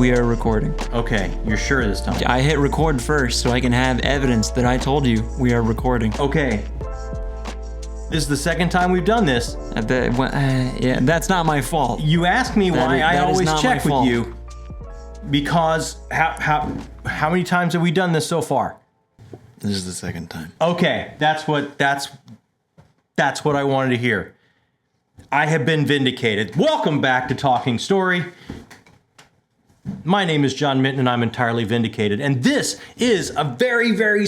we are recording. Okay, you're sure this time? I hit record first so I can have evidence that I told you we are recording. Okay. This is the second time we've done this. Yeah, that's not my fault. You ask me why I always check with you. Because how many times have we done this so far? This is the second time. Okay, that's what I wanted to hear. I have been vindicated. Welcome back to Talking Story. My name is John Minton, and I'm entirely vindicated. And this is a very, very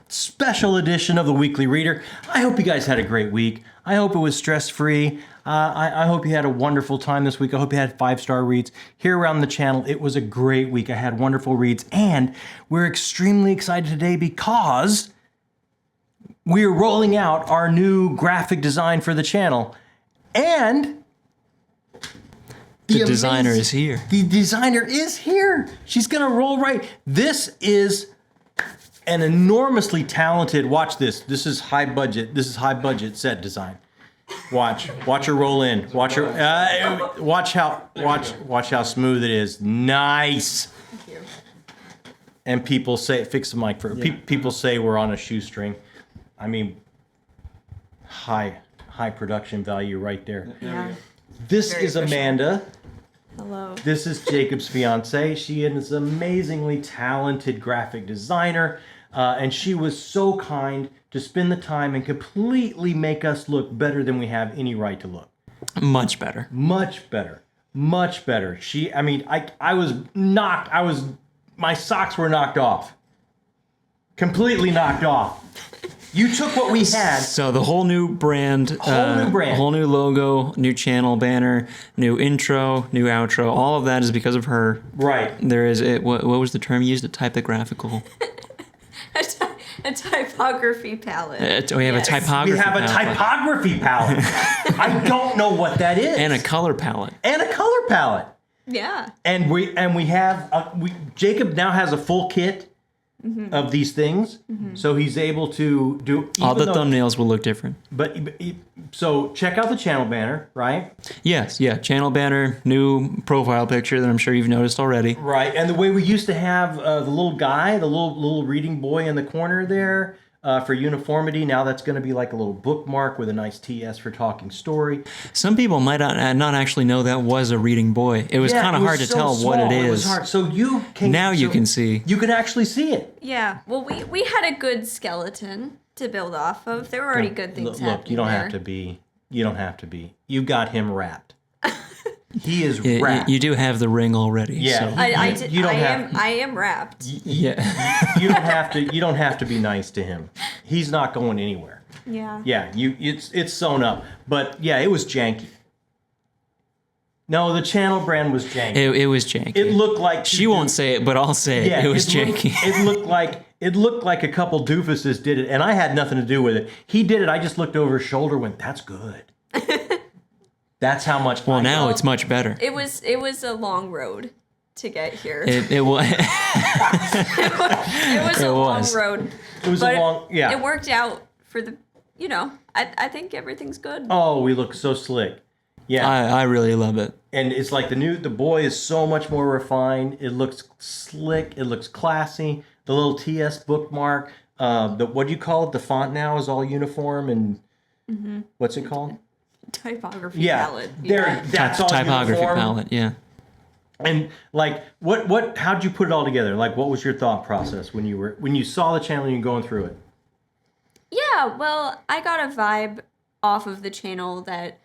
special edition of the Weekly Reader. I hope you guys had a great week. I hope it was stress-free. I hope you had a wonderful time this week. I hope you had 5-star reads. Here around the channel, it was a great week. I had wonderful reads. And we're extremely excited today because we're rolling out our new graphic design for the channel. And the designer is here. The designer is here. She's going to roll right. This is an enormously talented, watch this. This is high budget. This is high budget set design. Watch her roll in. Watch her. Watch how smooth it is. Nice. Thank you. And people say, fix the mic for. People say we're on a shoestring. I mean, high production value right there. Yeah. This Very is official. Amanda. Hello. This is Jacob's fiance. She is an amazingly talented graphic designer, and she was so kind to spend the time and completely make us look better than we have any right to look. Much better. Much better. Much better. I was knocked. My socks were knocked off. Completely knocked off. You took what we had. So the whole new brand. Whole new logo, new channel banner, new intro, new outro. All of that is because of her. Right. There is what was the term used? A typographical. A typography palette. We have a typography. We have a typography palette. I don't know what that is. And a color palette. Yeah. And we have Jacob now has a full kit of these things, so he's able to do all the thumbnails will look different. But so check out the channel banner, right? Yes, yeah, channel banner, new profile picture that I'm sure you've noticed already. Right, and the way we used to have the little guy, the little reading boy in the corner there. For uniformity, now that's going to be like a little bookmark with a nice TS for Talking Story. Some people might not actually know that was a reading boy. It was kind of hard to tell what it is. It was hard. So you can you can see. You can actually see it. Yeah. Well, we had a good skeleton to build off of. There were already good things happening. Look, you don't have to be. You don't have to be. You got him wrapped. He is wrapped. You do have the ring already. Yeah. So. I am wrapped. Yeah. You don't have to be nice to him. He's not going anywhere. Yeah. Yeah. It's sewn up. But yeah, it was janky. No, the channel brand was janky. It was janky. It looked like she won't say it, but I'll say it. Yeah, it was janky. It looked like a couple doofuses did it, and I had nothing to do with it. He did it. I just looked over his shoulder, and went, "That's good." That's how much. Well, now it's much better. It was a long road to get here. It was. It was a long road. It was a long. Yeah. It worked out for the. I think everything's good. Oh, we look so slick. Yeah. I really love it. And it's like the boy is so much more refined. It looks slick. It looks classy. The little TS bookmark. What do you call it? The font now is all uniform and what's it called? Typography palette. That's all typography uniform. palette. Yeah. And like, how'd you put it all together? Like, what was your thought process when you saw the channel and you're going through it? Yeah, well, I got a vibe off of the channel that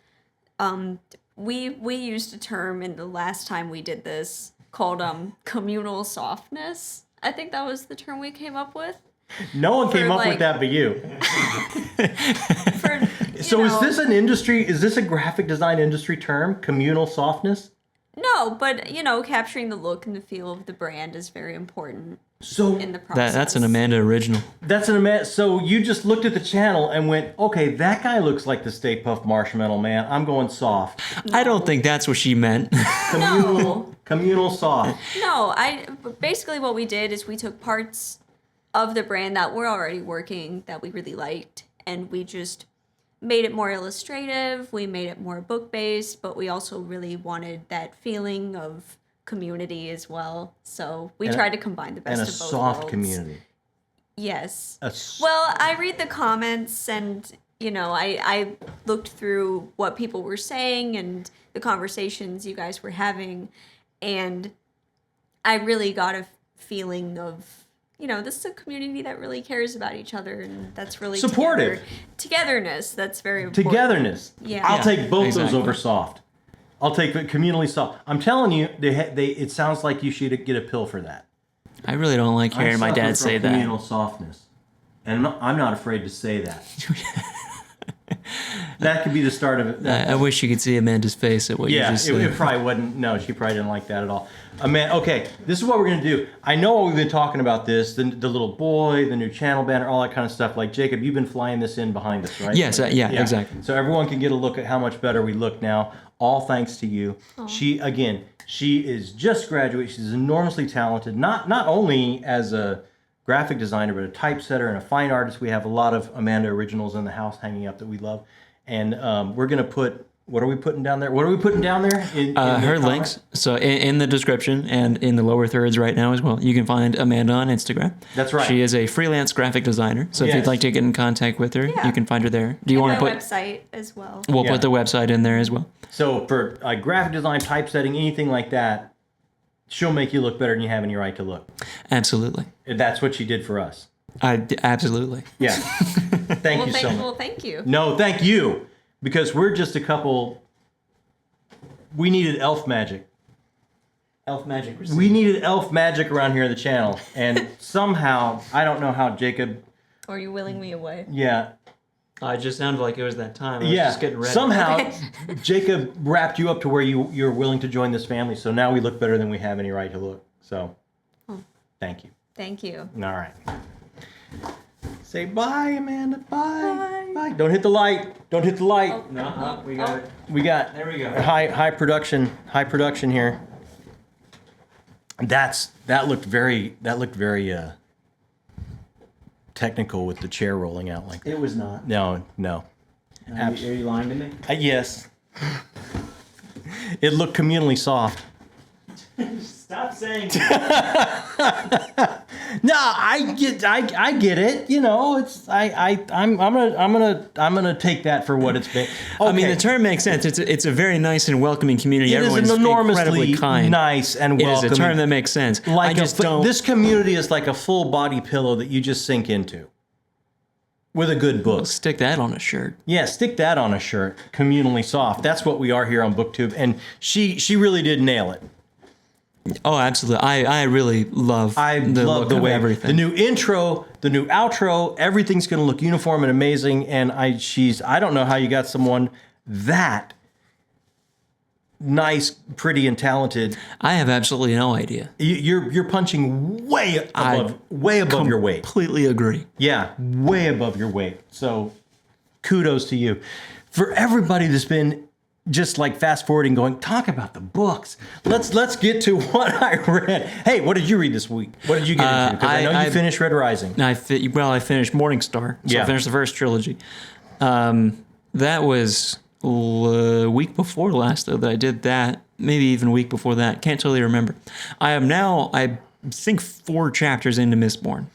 we used a term in the last time we did this called communal softness. I think that was the term we came up with. No one came up with that but you. Is this an industry? Is this a graphic design industry term? Communal softness? No, but capturing the look and the feel of the brand is very important. So in the process. That's an Amanda original. So you just looked at the channel and went, okay, that guy looks like the Stay Puft Marshmallow Man. I'm going soft. No. I don't think that's what she meant. Communal soft. No, basically what we did is we took parts of the brand that were already working that we really liked, and we just made it more illustrative. We made it more book-based, but we also really wanted that feeling of community as well. So we try to combine the best and a of both soft worlds. community. Yes. A s- Well, I read the comments and, I looked through what people were saying and the conversations you guys were having. And I really got a feeling of, this is a community that really cares about each other. And that's really Supportive. Togetherness. That's very important. Togetherness. Yeah. I'll take both those exactly. over soft. I'll take the communally soft. I'm telling you, it sounds like you should get a pill for that. I really don't like I hearing my suffer dad from say that. communal softness, and I'm not afraid to say that. That could be the start of it. I wish you could see Amanda's face at what you Yeah, just it said. probably wouldn't. No, she probably didn't like that at all. Okay, this is what we're gonna do. I know we've been talking about this, the little boy, the new channel banner, all that kind of stuff. Like Jacob, you've been flying this in behind us, right? Yes, yeah, exactly. So everyone can get a look at how much better we look now, all thanks to you. She is just graduated. She's enormously talented, not only as a graphic designer, but a typesetter and a fine artist. We have a lot of Amanda originals in the house hanging up that we love. And we're going to put, what are we putting down there? What are we putting down there? In Her the links. comment? So in the description and in the lower thirds right now as well, you can find Amanda on Instagram. That's right. She is a freelance graphic designer. So if Yes. you'd like to get in contact with her, Yeah. you can find her there. Do you And want to my put? website as well. We'll Yeah. put the website in there as well. So for graphic design, typesetting, anything like that, she'll make you look better than you have any right to look. Absolutely. And that's what she did for us. Absolutely. Yeah. Thank you so much. Well, thank you. No, thank you. Because we're just a couple. We needed elf magic. Elf magic. We needed elf magic around here in the channel. And somehow, I don't know how Jacob. Or are you willing me away? Yeah. It just sounded like it was that time. I was Yeah. just getting ready. Somehow, Jacob wrapped you up to where you're willing to join this family. So now we look better than we have any right to look. So, thank you. Thank you. All right. Say bye, Amanda. Bye. Bye. Bye. Don't hit the light. Don't hit the light. No, we got it. We got There we go. high production here. That looked very technical with the chair rolling out like that. It was not. No. Are you lying to me? Yes. It looked communally soft. Stop saying No, I get it. It's I'm gonna take that for what it's been. Okay. I mean, the term makes sense. It's a very nice and welcoming community. It is Everyone's an enormously incredibly kind. nice and It is welcoming. a term that makes sense. I just don't. This community is like a full body pillow that you just sink into with a good book. Stick that on a shirt. Yeah, stick that on a shirt. Communally soft. That's what we are here on BookTube, and she really did nail it. Oh, absolutely. I really love I the love look the of way everything. the new intro, the new outro, everything's going to look uniform and amazing. And I don't know how you got someone that nice, pretty, and talented. I have absolutely no idea. You're punching way above your weight. Completely agree. Yeah, way above your weight. So kudos to you. For everybody that's been just like fast forwarding, going, talk about the books. Let's get to what I read. Hey, what did you read this week? What did you get into? Because I know you finished Red Rising. I finished Morningstar. So Yeah. I finished the first trilogy. That was week before last, though, that I did that. Maybe even a week before that. Can't totally remember. I am now, I think, 4 chapters into Mistborn.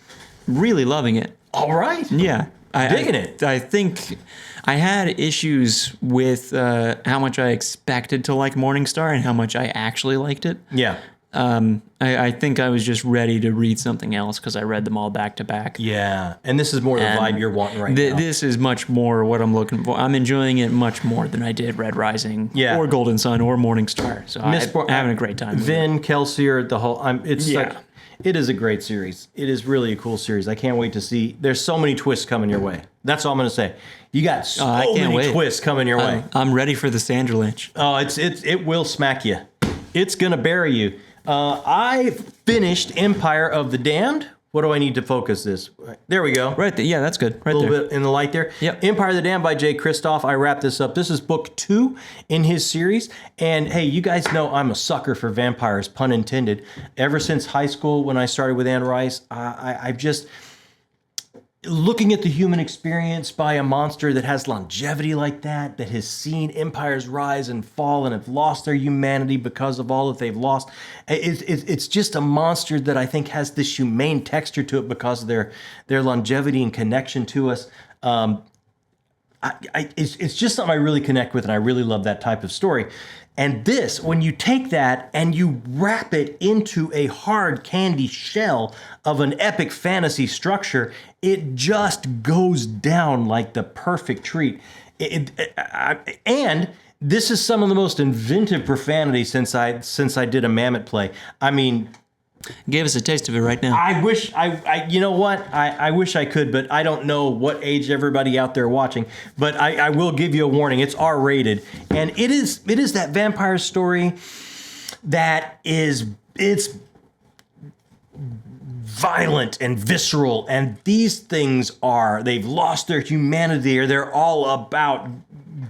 Really loving it. All right. Yeah. Digging it. I think I had issues with how much I expected to like Morningstar and how much I actually liked it. Yeah. I think I was just ready to read something else because I read them all back to back. Yeah. And this is more the vibe you're wanting right now. This is much more what I'm looking for. I'm enjoying it much more than I did Red Rising or Golden Sun or Morningstar. So I'm having a great time. Vin, Kelsier, the whole. Yeah. It is a great series. It is really a cool series. I can't wait to see. There's so many twists coming your way. That's all I'm going to say. You got so many twists coming your way. I'm ready for the Sanderlinch. Oh, it will smack you. It's going to bury you. I finished Empire of the Damned. What do I need to focus this? There we go. Right there. Yeah, that's good. Right A little there. bit in the light there. Yep. Empire of the Damned by Jay Kristoff. I wrapped this up. This is book 2 in his series. And hey, you guys know I'm a sucker for vampires, pun intended. Ever since high school when I started with Anne Rice, I've just... looking at the human experience by a monster that has longevity like that has seen empires rise and fall and have lost their humanity because of all that they've lost. It's just a monster that I think has this humane texture to it because of their longevity and connection to us. It's just something I really connect with, and I really love that type of story. And this, when you take that and you wrap it into a hard candy shell of an epic fantasy structure, it just goes down like the perfect treat. And this is some of the most inventive profanity since I did a Mammoth play. I mean, Give us a taste of it right now. I wish you know what? I wish I could, but I don't know what age everybody out there watching. But I will give you a warning. It's R-rated, and it is that vampire story that it's violent and visceral, and these things they've lost their humanity, or they're all about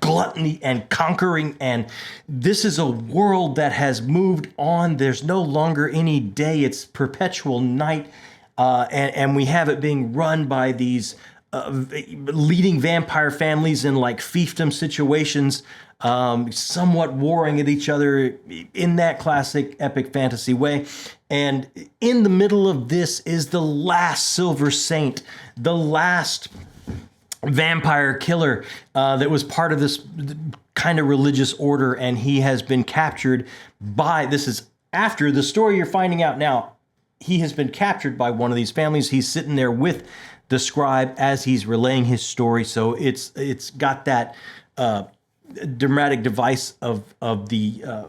gluttony and conquering, and this is a world that has moved on. There's no longer any day, it's perpetual night, and we have it being run by these leading vampire families in like fiefdom situations, somewhat warring at each other in that classic epic fantasy way. And in the middle of this is the last Silver Saint, the last vampire killer that was part of this kind of religious order, and he has been captured by, this is after the story you're finding out now, he has been captured by one of these families. He's sitting there with the scribe as he's relaying his story, so it's got that dramatic device of the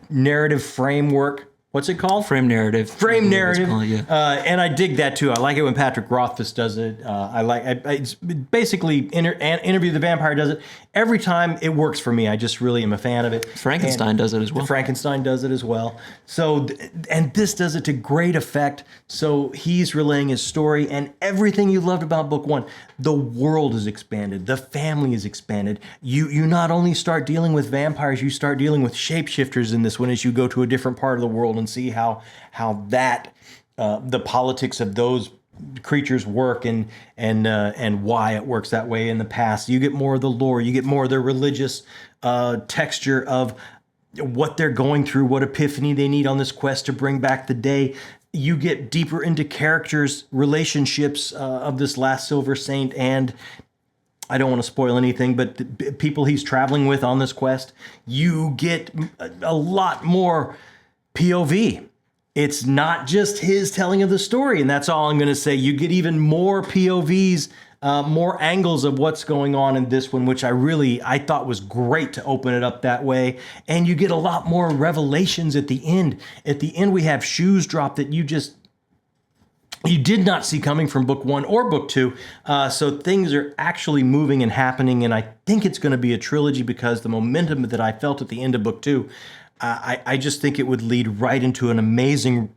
narrative framework. What's it called? Frame narrative. Frame narrative. Called, yeah. And I dig that too. I like it when Patrick Rothfuss does it. It's basically Interview the Vampire does it. Every time it works for me. I just really am a fan of it. Frankenstein does it as well. Frankenstein does it as well. So, and this does it to great effect. So he's relaying his story, and everything you loved about book one, the world is expanded, the family is expanded. You not only start dealing with vampires, you start dealing with shapeshifters in this one as you go to a different part of the world and see how that the politics of those creatures work and why it works that way in the past. You get more of the lore, you get more of the religious texture of what they're going through, what epiphany they need on this quest to bring back the day. You get deeper into characters, relationships of this last Silver Saint, and I don't want to spoil anything, but the people he's traveling with on this quest. You get a lot more POV. It's not just his telling of the story, and that's all I'm going to say. You get even more POVs, more angles of what's going on in this one, which I thought was great to open it up that way. And you get a lot more revelations at the end. At the end, we have shoes drop that you did not see coming from book one or book two. So things are actually moving and happening, and I think it's going to be a trilogy because the momentum that I felt at the end of book two, I just think it would lead right into an amazing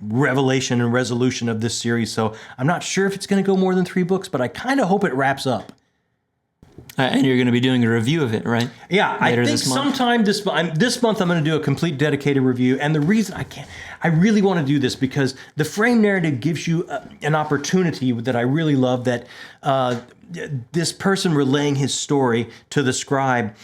revelation and resolution of this series. So I'm not sure if it's going to go more than 3 books, but I kind of hope it wraps up. And you're going to be doing a review of it, right? Yeah, I think sometime this month I'm going to do a complete dedicated review. And the reason I really want to do this because the frame narrative gives you an opportunity that I really love, that this person relaying his story to the scribe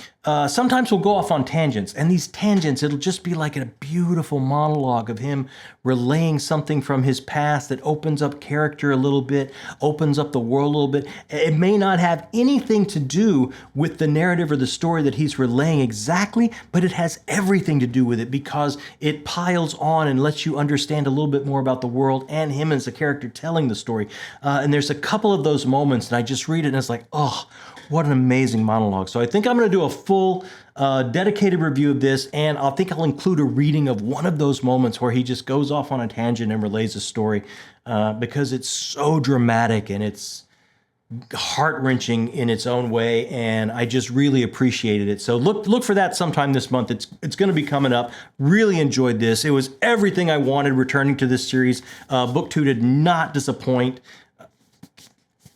sometimes will go off on tangents. And these tangents, it'll just be like a beautiful monologue of him relaying something from his past that opens up character a little bit, opens up the world a little bit. It may not have anything to do with the narrative or the story that he's relaying exactly, but it has everything to do with it because it piles on and lets you understand a little bit more about the world and him as a character telling the story. And there's a couple of those moments, and I just read it and it's like, oh, what an amazing monologue. So I think I'm going to do a full dedicated review of this, and I think I'll include a reading of one of those moments where he just goes off on a tangent and relays a story because it's so dramatic and it's heart-wrenching in its own way, and I just really appreciated it. So look for that sometime this month. It's going to be coming up. Really enjoyed this. It was everything I wanted returning to this series. Book 2 did not disappoint.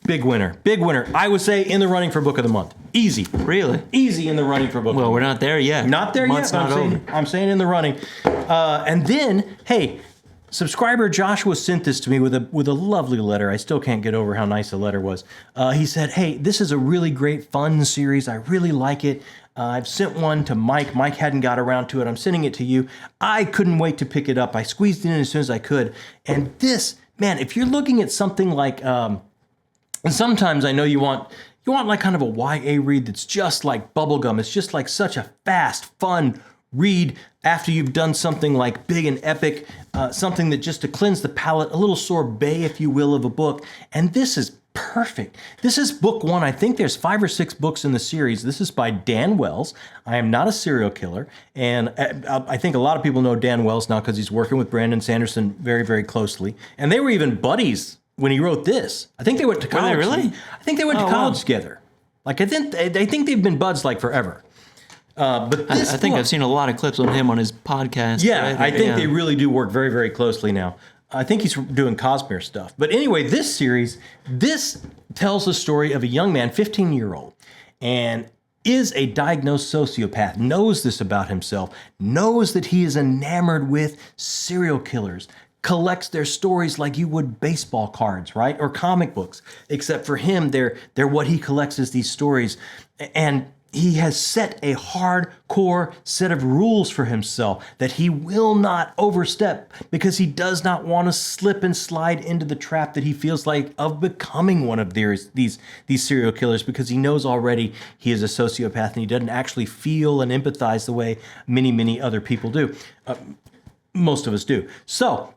Big winner. Big winner. I would say in the running for Book of the Month. Easy. Really? Easy in the running for Book of the Month. Well, we're not there yet. Not there Month's yet. Not over. I'm saying in the running. And then, hey, Subscriber Joshua sent this to me with a lovely letter. I still can't get over how nice the letter was. He said, "Hey, this is a really great, fun series. I really like it. I've sent one to Mike. Mike hadn't got around to it. I'm sending it to you. I couldn't wait to pick it up. I squeezed it in as soon as I could. And this, man, if you're looking at something like, and sometimes I know you want like kind of a YA read that's just like bubblegum. It's just like such a fast, fun read after you've done something like big and epic, something that just to cleanse the palate, a little sorbet, if you will, of a book. And this is perfect. This is book one. I think there's 5 or 6 books in the series. This is by Dan Wells. I am not a serial killer. And I think a lot of people know Dan Wells now because he's working with Brandon Sanderson very, very closely. And they were even buddies when he wrote this. I think they went to college. Were they really? I think they went to college together. Like, I think they've been buds like forever. But this I think book, I've seen a lot of clips on him on his podcast. yeah, right? I think they really do work very, very closely now. I think he's doing Cosmere stuff. But anyway, this series, this tells the story of a young man, 15-year-old, and is a diagnosed sociopath, knows this about himself, knows that he is enamored with serial killers, collects their stories like you would baseball cards, right? Or comic books. Except for him, they're what he collects is these stories. And he has set a hardcore set of rules for himself that he will not overstep because he does not want to slip and slide into the trap that he feels like of becoming one of these serial killers, because he knows already he is a sociopath and he doesn't actually feel and empathize the way many, many other people do. Most of us do. So,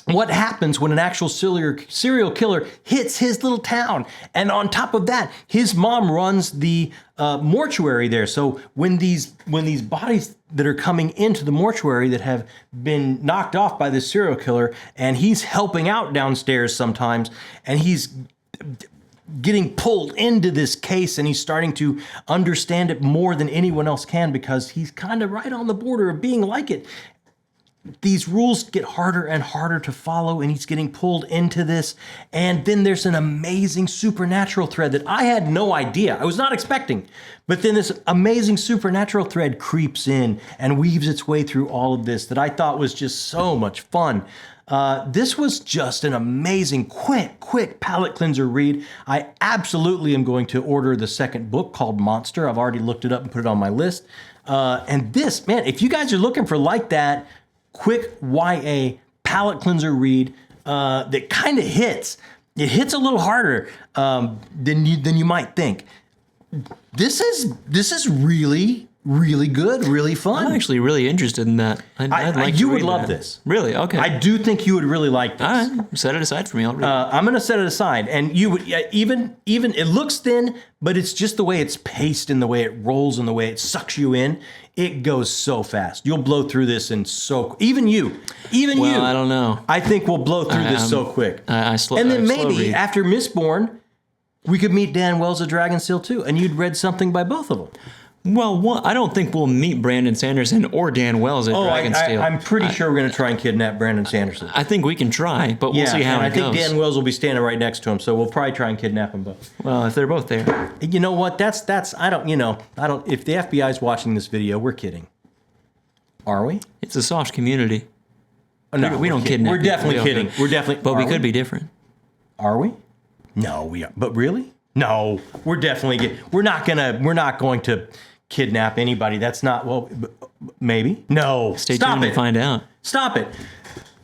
what happens when an actual serial killer hits his little town? And on top of that, his mom runs the mortuary there. So when these bodies that are coming into the mortuary that have been knocked off by this serial killer, and he's helping out downstairs sometimes, and he's getting pulled into this case, and he's starting to understand it more than anyone else can because he's kind of right on the border of being like it. These rules get harder and harder to follow, and he's getting pulled into this. And then there's an amazing supernatural thread that I had no idea. I was not expecting. But then this amazing supernatural thread creeps in and weaves its way through all of this that I thought was just so much fun. This was just an amazing, quick palate cleanser read. I absolutely am going to order the second book called Monster. I've already looked it up and put it on my list. And this, man, if you guys are looking for like that, quick YA palate cleanser read that kind of hits. It hits a little harder than you might think. This is really, really good, really fun. I'm actually really interested in that. I'd like you to would read love that. this. Really? Okay. I do think you would really like this. All right. Set it aside for me. I'll read it. I'm going to set it aside, and you would even it looks thin, but it's just the way it's paced and the way it rolls and the way it sucks you in. It goes so fast. You'll blow through this in so even you. Well, I don't know. I think we'll blow through this so quick. And then maybe after Mistborn, we could meet Dan Wells of Dragonsteel too, and you'd read something by both of them. Well, I don't think we'll meet Brandon Sanderson or Dan Wells at Dragonsteel. I'm pretty sure we're going to try and kidnap Brandon Sanderson. I think we can try, but we'll see how it goes. I think Dan Wells will be standing right next to him, so we'll probably try and kidnap them both. Well, if they're both there. You know what? That's I don't. If the FBI's watching this video, we're kidding. Are we? It's a soft community. No, we don't kidnap. We're definitely kidding. We're definitely. But we could be different. Are we? No, we are. But really? No, we're definitely. We're not going to kidnap anybody. That's not. Well, maybe. No. Stay tuned to find out. Stop it.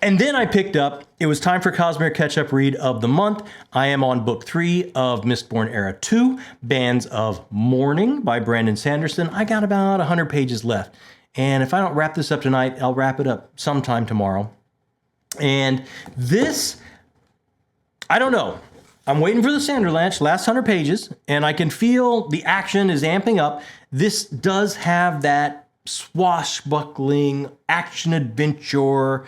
And then I picked up, it was time for Cosmere Catch-Up Read of the Month. I am on book 3 of Mistborn Era 2, Bands of Mourning by Brandon Sanderson. I got about 100 pages left. And if I don't wrap this up tonight, I'll wrap it up sometime tomorrow. And this, I don't know. I'm waiting for the Sanderlanche, last 100 pages, and I can feel the action is amping up. This does have that swashbuckling, action-adventure,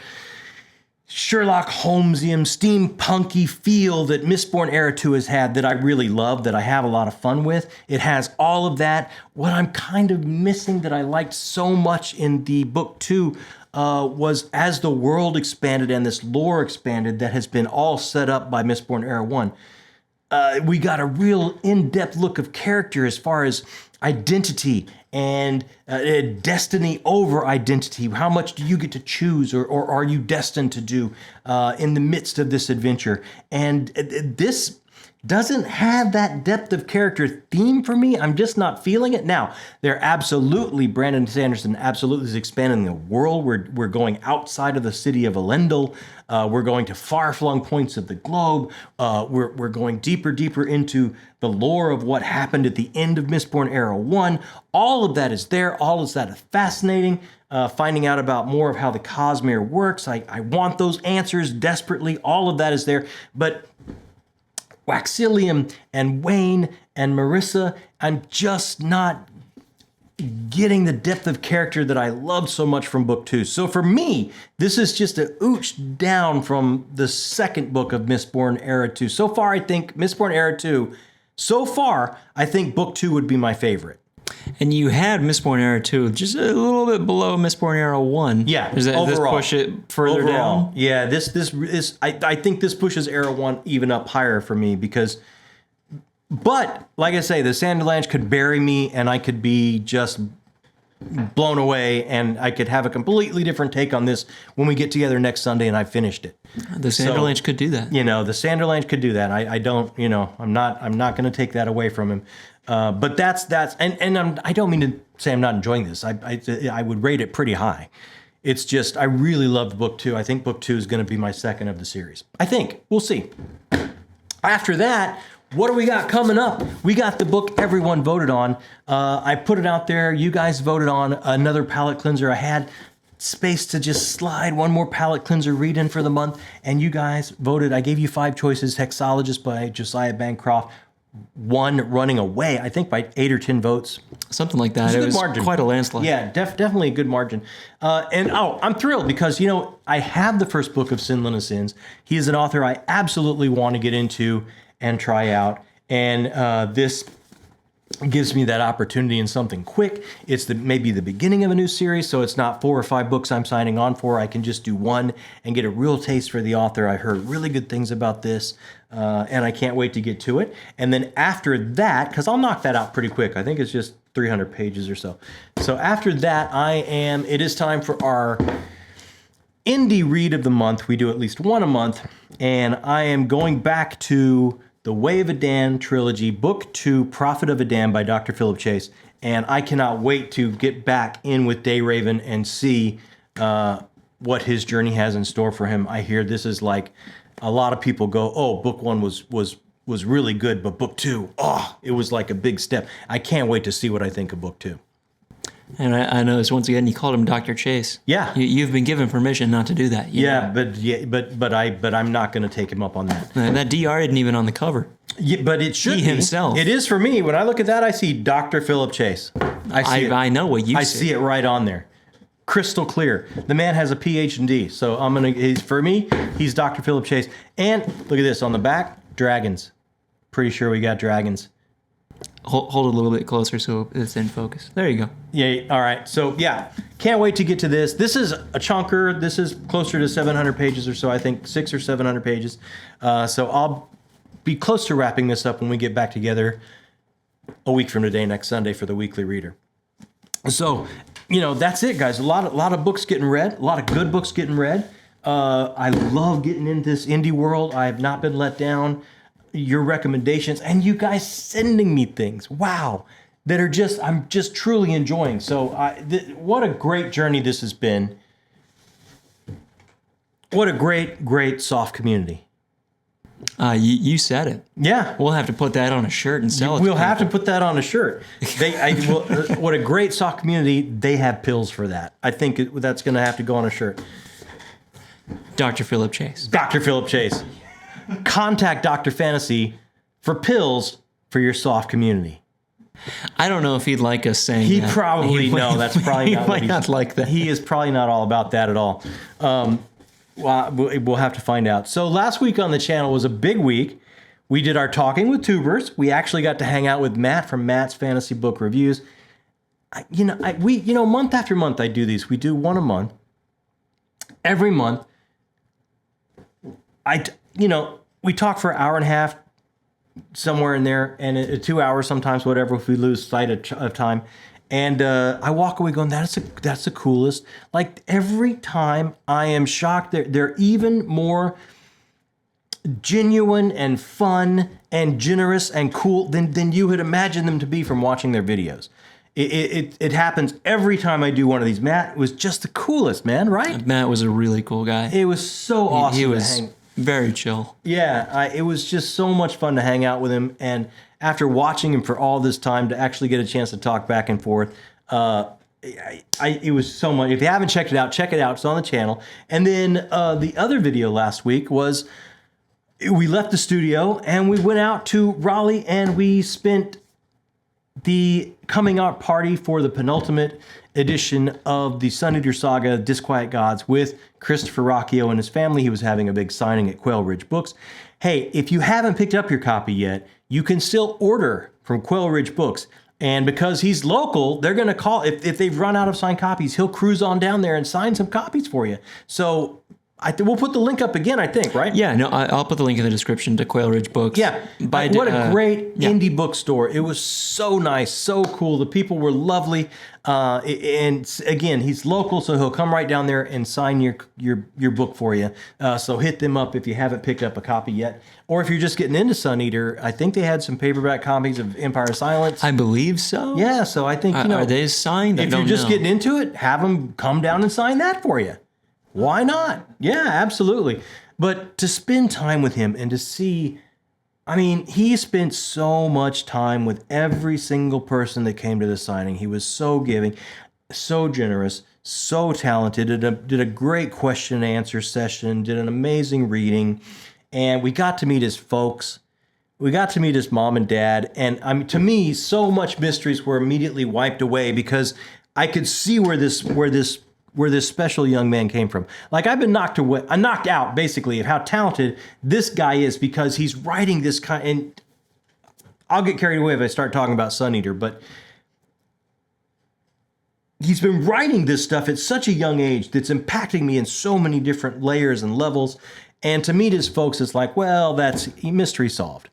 Sherlock Holmesian, steampunky feel that Mistborn Era 2 has had that I really love, that I have a lot of fun with. It has all of that. What I'm kind of missing that I liked so much in the book 2 was as the world expanded and this lore expanded that has been all set up by Mistborn Era 1. We got a real in-depth look of character as far as identity and destiny over identity. How much do you get to choose, or are you destined to do in the midst of this adventure? And this doesn't have that depth of character theme for me. I'm just not feeling it. Now, they're absolutely, Brandon Sanderson absolutely is expanding the world. We're going outside of the city of Elendil. We're going to far-flung points of the globe. We're going deeper into the lore of what happened at the end of Mistborn Era 1. All of that is there. All of that is fascinating. Finding out about more of how the Cosmere works. I want those answers desperately. All of that is there. But Waxilium and Wayne and Marissa, I'm just not getting the depth of character that I loved so much from book 2. So for me, this is just a ooch down from the second book of Mistborn Era 2. So far, I think Mistborn Era 2, I think book 2 would be my favorite. And you had Mistborn Era 2 just a little bit below Mistborn Era 1. Yeah, Does this push it further down? Yeah, I think this pushes Era 1 even up higher for me because, but like I say, the Sanderlanche could bury me and I could be just blown away and I could have a completely different take on this when we get together next Sunday and I finished it. The Sanderlanche could do that. The Sanderlanche could do that. I don't, I'm not going to take that away from him. But that's I don't mean to say I'm not enjoying this. I would rate it pretty high. It's just I really loved book 2. I think book 2 is going to be my second of the series. I think we'll see. After that, what do we got coming up? We got the book everyone voted on. I put it out there. You guys voted on another palate cleanser. I had space to just slide one more palate cleanser read in for the month, and you guys voted. I gave you 5 choices. Hexologist by Josiah Bancroft. One running away, I think by 8 or 10 votes. Something like that. It was quite a landslide. Yeah, definitely a good margin. I'm thrilled because, I have the first book of Sinlin of Sins. He is an author I absolutely want to get into and try out. And this gives me that opportunity in something quick. It's maybe the beginning of a new series, so it's not 4 or 5 books I'm signing on for. I can just do one and get a real taste for the author. I heard really good things about this, and I can't wait to get to it. And then after that, because I'll knock that out pretty quick. I think it's just 300 pages or so. So after that, it is time for our indie read of the month. We do at least one a month, and I am going back to the Way of Adan trilogy, book 2, Prophet of Adan by Dr. Philip Chase. And I cannot wait to get back in with Dayraven and see what his journey has in store for him. I hear this is like a lot of people go, oh, book 1 was really good, but book 2, it was like a big step. I can't wait to see what I think of book 2. And I noticed once again you called him Dr. Chase. Yeah, you've been given permission not to do that. But I'm not going to take him up on that. That DR isn't even on the cover. Yeah, but it should be himself. It is for me. When I look at that, I see Dr. Philip Chase. I know what you see. I see it right on there, crystal clear. The man has a PhD, so for me, he's Dr. Philip Chase. And look at this on the back, dragons. Pretty sure we got dragons. Hold it a little bit closer so it's in focus. There you go. Yeah, all right. So, yeah, can't wait to get to this. This is a chunker. This is closer to 700 pages or so, I think 600 or 700 pages. So I'll be close to wrapping this up when we get back together a week from today, next Sunday, for the Weekly Reader. So, that's it, guys. A lot of books getting read, a lot of good books getting read. I love getting into this indie world. I have not been let down. Your recommendations and you guys sending me things, wow, that are I'm just truly enjoying. So what a great journey this has been. What a great soft community. You said it. Yeah, we'll have to put that on a shirt and sell it. We'll have to put that on a shirt. What a great soft community. They have pills for that. I think that's going to have to go on a shirt. Dr. Philip Chase. Dr. Philip Chase. Contact Dr. Fantasy for pills for your soft community. I don't know if he'd like us saying that. That's probably not what he's not like that. He is probably not all about that at all. We'll have to find out. So last week on the channel was a big week. We did our Talking with Tubers. We actually got to hang out with Matt from Matt's Fantasy Book Reviews. Month after month I do these. We do one a month. Every month. We talk for an hour and a half, somewhere in there, and 2 hours sometimes, whatever, if we lose sight of time. And I walk away going, that's the coolest. Like every time I am shocked, they're even more genuine and fun and generous and cool than you had imagined them to be from watching their videos. It happens every time I do one of these. Matt was just the coolest, man, right? Matt was a really cool guy. It was so awesome. He was very chill. Yeah, it was just so much fun to hang out with him. And after watching him for all this time, to actually get a chance to talk back and forth, it was so much. If you haven't checked it out, check it out. It's on the channel. And then the other video last week was we left the studio and we went out to Raleigh and we spent the coming out party for the penultimate edition of the Sun Eater Saga Disquiet Gods with Christopher Rocchio and his family. He was having a big signing at Quail Ridge Books. Hey, if you haven't picked up your copy yet, you can still order from Quail Ridge Books. And because he's local, they're going to call. If they've run out of signed copies, he'll cruise on down there and sign some copies for you. So we'll put the link up again, I think, right? Yeah, no, I'll put the link in the description to Quail Ridge Books. Yeah, what a great indie bookstore. It was so nice, so cool. The people were lovely. And again, he's local, so he'll come right down there and sign your book for you. So hit them up if you haven't picked up a copy yet. Or if you're just getting into Sun Eater, I think they had some paperback copies of Empire of Silence. I believe so. Yeah, so I think, are they signed? If you're just getting into it, have them come down and sign that for you. Why not? Yeah, absolutely. But to spend time with him and to see, I mean, he spent so much time with every single person that came to the signing. He was so giving, so generous, so talented, did a great question and answer session, did an amazing reading, and we got to meet his folks. We got to meet his mom and dad, and I mean, to me, so much mysteries were immediately wiped away because I could see where this special young man came from. Like I've been knocked out basically of how talented this guy is because he's writing this kind. And I'll get carried away if I start talking about Sun Eater, but he's been writing this stuff at such a young age that's impacting me in so many different layers and levels. And to meet his folks, it's like, well, that's mystery solved.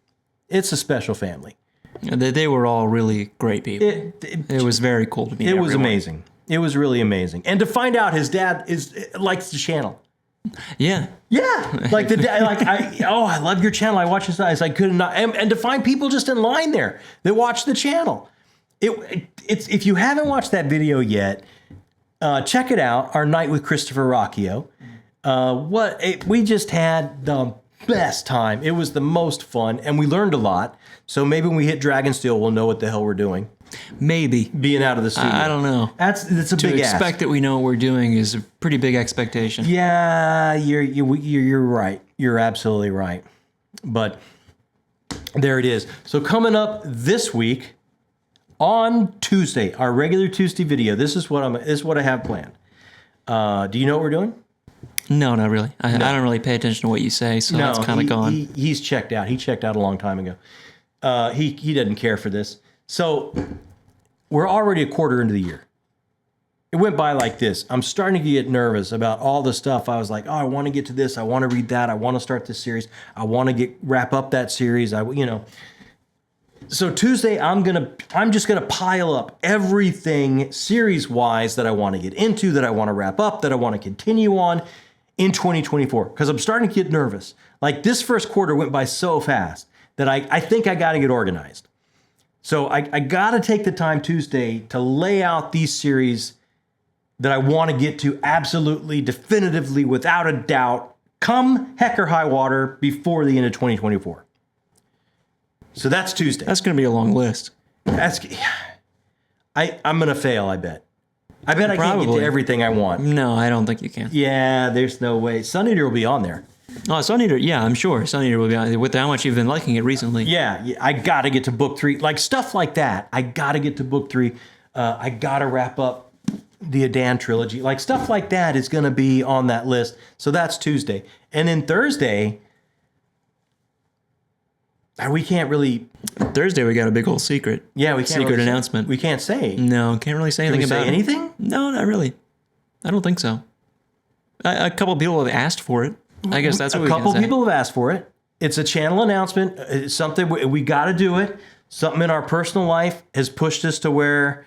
It's a special family. They were all really great people. It was very cool to meet everyone. It was amazing. It was really amazing. And to find out his dad likes the channel. Yeah. Yeah. Like the dad, I love your channel. I watch this. I could not. And to find people just in line there that watch the channel. It's if you haven't watched that video yet, check it out. Our night with Christopher Rocchio. We just had the best time. It was the most fun, and we learned a lot. So maybe when we hit Dragonsteel, we'll know what the hell we're doing. Maybe being out of the studio. I don't know. It's a big ask. To expect that we know what we're doing is a pretty big expectation. Yeah, you're right. You're absolutely right. But there it is. So coming up this week on Tuesday, our regular Tuesday video. This is what I have planned. Do you know what we're doing? No, not really. I don't really pay attention to what you say, so that's kind of gone. He's checked out. He checked out a long time ago. He doesn't care for this. So we're already a quarter into the year. It went by like this. I'm starting to get nervous about all the stuff. I was like, oh, I want to get to this. I want to read that. I want to start this series. I want to wrap up that series. So Tuesday, I'm just gonna pile up everything series-wise that I want to get into, that I want to wrap up, that I want to continue on in 2024. Because I'm starting to get nervous. Like this first quarter went by so fast that I think I got to get organized. So I got to take the time Tuesday to lay out these series that I want to get to absolutely, definitively, without a doubt, come heck or high water before the end of 2024. So that's Tuesday. That's going to be a long list. I'm going to fail, I bet. I bet I can't get to everything I want. No, I don't think you can. Yeah, there's no way. Sun Eater will be on there. Oh, Sun Eater, yeah, I'm sure. Sun Eater will be on with how much you've been liking it recently. Yeah, I got to get to book 3. Like stuff like that. I got to get to book 3. I got to wrap up the Adan trilogy. Like stuff like that is going to be on that list. So that's Tuesday. And then Thursday, we can't really... Thursday, we got a big old secret. Yeah, we can't secret really announcement. We can't say. No, can't really say anything about it. Anything? No, not really. I don't think so. A couple people have asked for it. I guess that's what we can say. A couple people have asked for it. It's a channel announcement. It's something we got to do it. Something in our personal life has pushed us to where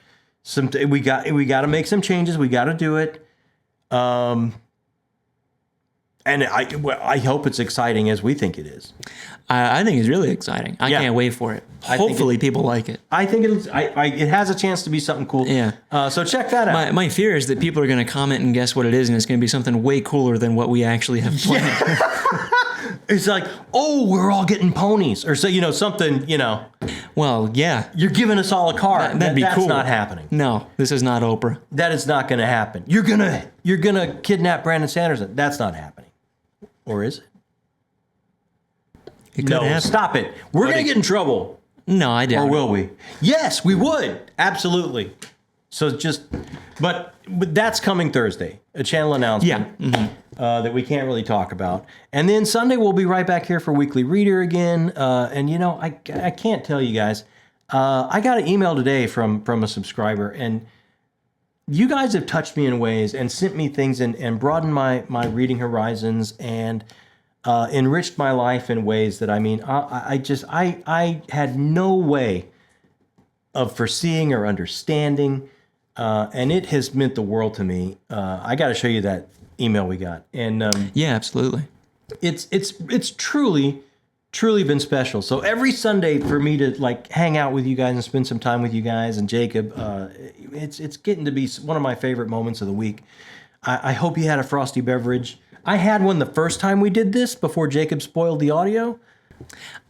we got to make some changes. We got to do it. And I hope it's exciting as we think it is. I think it's really exciting. I can't wait for it. Hopefully people like it. I think it has a chance to be something cool. Yeah. So check that out. My fear is that people are going to comment and guess what it is, and it's going to be something way cooler than what we actually have planned. It's like, oh, we're all getting ponies, or so something. Well, yeah. You're giving us all a car. That'd be that's cool. not happening. No, this is not Oprah. That is not going to happen. You're gonna kidnap Brandon Sanderson. That's not happening. Or is it? It could happen. Stop it. We're going to get in trouble. No, I doubt Or it. will we? Yes, we would. Absolutely. So but that's coming Thursday. A channel announcement. Yeah. Mm-hmm. That we can't really talk about. And then Sunday we'll be right back here for Weekly Reader again. And I can't tell you guys. I got an email today from a subscriber, and you guys have touched me in ways and sent me things and broadened my reading horizons and enriched my life in ways that, I had no way of foreseeing or understanding, and it has meant the world to me. I got to show you that email we got, and Yeah, absolutely. it's truly been special. So every Sunday for me to hang out with you guys and spend some time with you guys and Jacob, it's getting to be one of my favorite moments of the week. I hope you had a frosty beverage. I had one the first time we did this before Jacob spoiled the audio.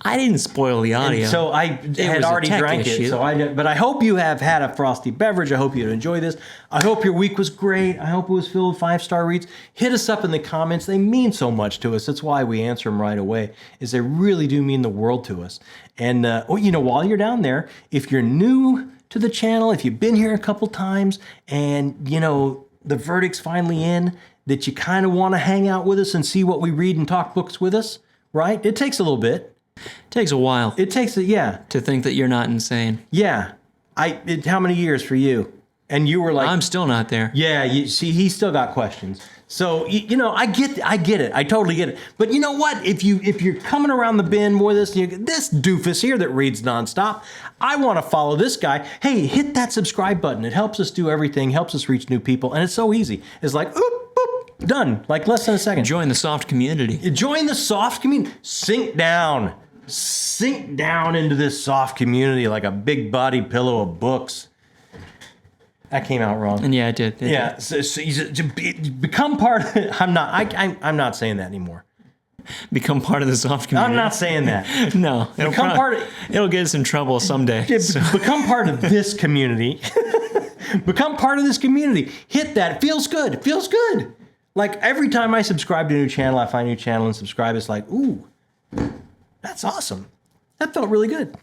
I didn't spoil the audio. And so I was had a already tech drank issue. it. But I hope you have had a frosty beverage. I hope you enjoy this. I hope your week was great. I hope it was filled with 5-star reads. Hit us up in the comments. They mean so much to us. That's why we answer them right away, is they really do mean the world to us. And while you're down there, if you're new to the channel, if you've been here a couple times and the verdict's finally in, that you kind of want to hang out with us and see what we read and talk books with us, right? It takes a little bit. It takes a while It takes to think that you're not insane. Yeah. How many years for you? And you were like, I'm still not there. yeah, you see, he still got questions. So, I get it. I totally get it. But you know what? If you're coming around the bend more this doofus here that reads nonstop, I want to follow this guy. Hey, hit that subscribe button. It helps us do everything, helps us reach new people. And it's so easy. It's like, oop, boop, done. Like less than a second. Join the soft community. Join the soft community. Sink down into this soft community like a big body pillow of books. That came out wrong. And yeah, it did. Yeah, so you become part of it. I'm not saying that anymore. Become part of the soft community. I'm not saying that. No. It'll get us in trouble someday. Become part of this community. Become part of this community. Hit that. It feels good. It feels good. Like every time I subscribe to a new channel, I find a new channel and subscribe. It's like, ooh, that's awesome. That felt really good.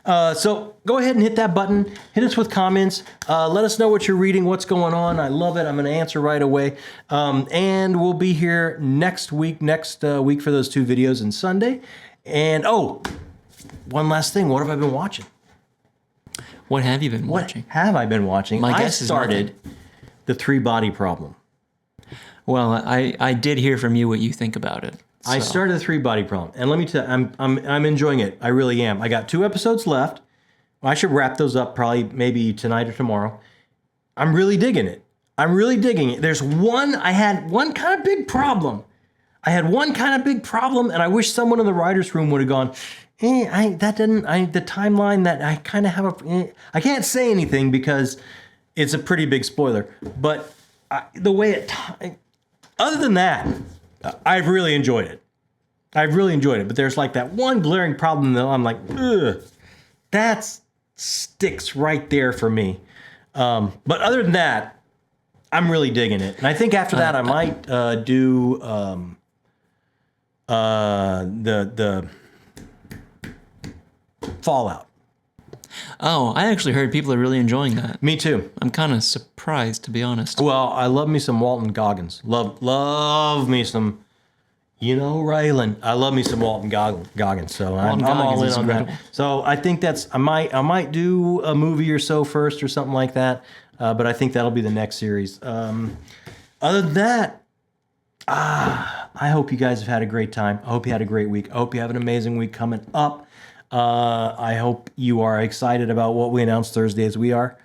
So go ahead and hit that button. Hit us with comments. Let us know what you're reading, what's going on. I love it. I'm going to answer right away. And we'll be here next week for those 2 videos and Sunday. And one last thing. What have I been watching? What have you been watching? What have I been watching? My guess is started the 3-body problem. Well, I did hear from you what you think about it. So. I started the 3-body problem, and let me tell you, I'm enjoying it. I really am. I got 2 episodes left. I should wrap those up probably maybe tonight or tomorrow. I'm really digging it. There's I had one kind of big problem. And I wish someone in the writer's room would have gone, the timeline that I kind of have I can't say anything because it's a pretty big spoiler, but the way other than that, I've really enjoyed it. But there's like that one glaring problem that I'm like, ugh, that sticks right there for me. But other than that, I'm really digging it. And I think after that, I might do the Fallout. Oh, I actually heard people are really enjoying that. Me too. I'm kind of surprised, to be honest. Well, I love me some Walton Goggins. Love me some, Raylan. I love me some Walton Goggins. So I'm all in on that. So I think I might do a movie or so first or something like that. But I think that'll be the next series. Other than that, I hope you guys have had a great time. I hope you had a great week. I hope you have an amazing week coming up. I hope you are excited about what we announced Thursday as we are.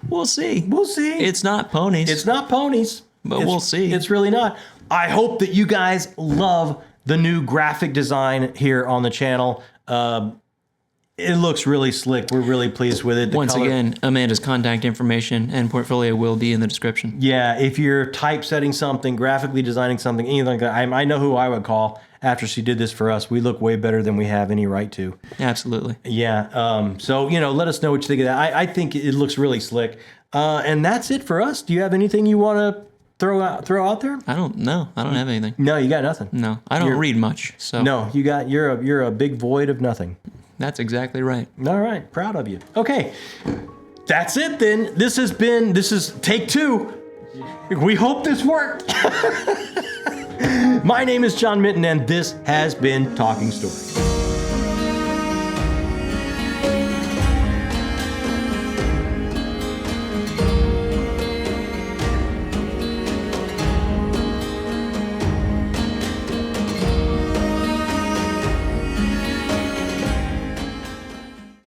We'll see. We'll see. It's not ponies. It's not ponies. But It's- we'll see. It's really not. I hope that you guys love the new graphic design here on the channel. It looks really slick. We're really pleased with it. The Once color- again, Amanda's contact information and portfolio will be in the description. Yeah, if you're typesetting something, graphically designing something, anything like that, I know who I would call after she did this for us. We look way better than we have any right to. Absolutely. Yeah. So, let us know what you think of that. I think it looks really slick. And that's it for us. Do you have anything you want to throw out there? I don't know. I don't have anything. No, you got nothing. No, I don't read much. So No, you're a big void of nothing. that's exactly right. All right, proud of you. Okay, that's it then. This is take 2. We hope this worked. My name is John Minton, and this has been Talking Story.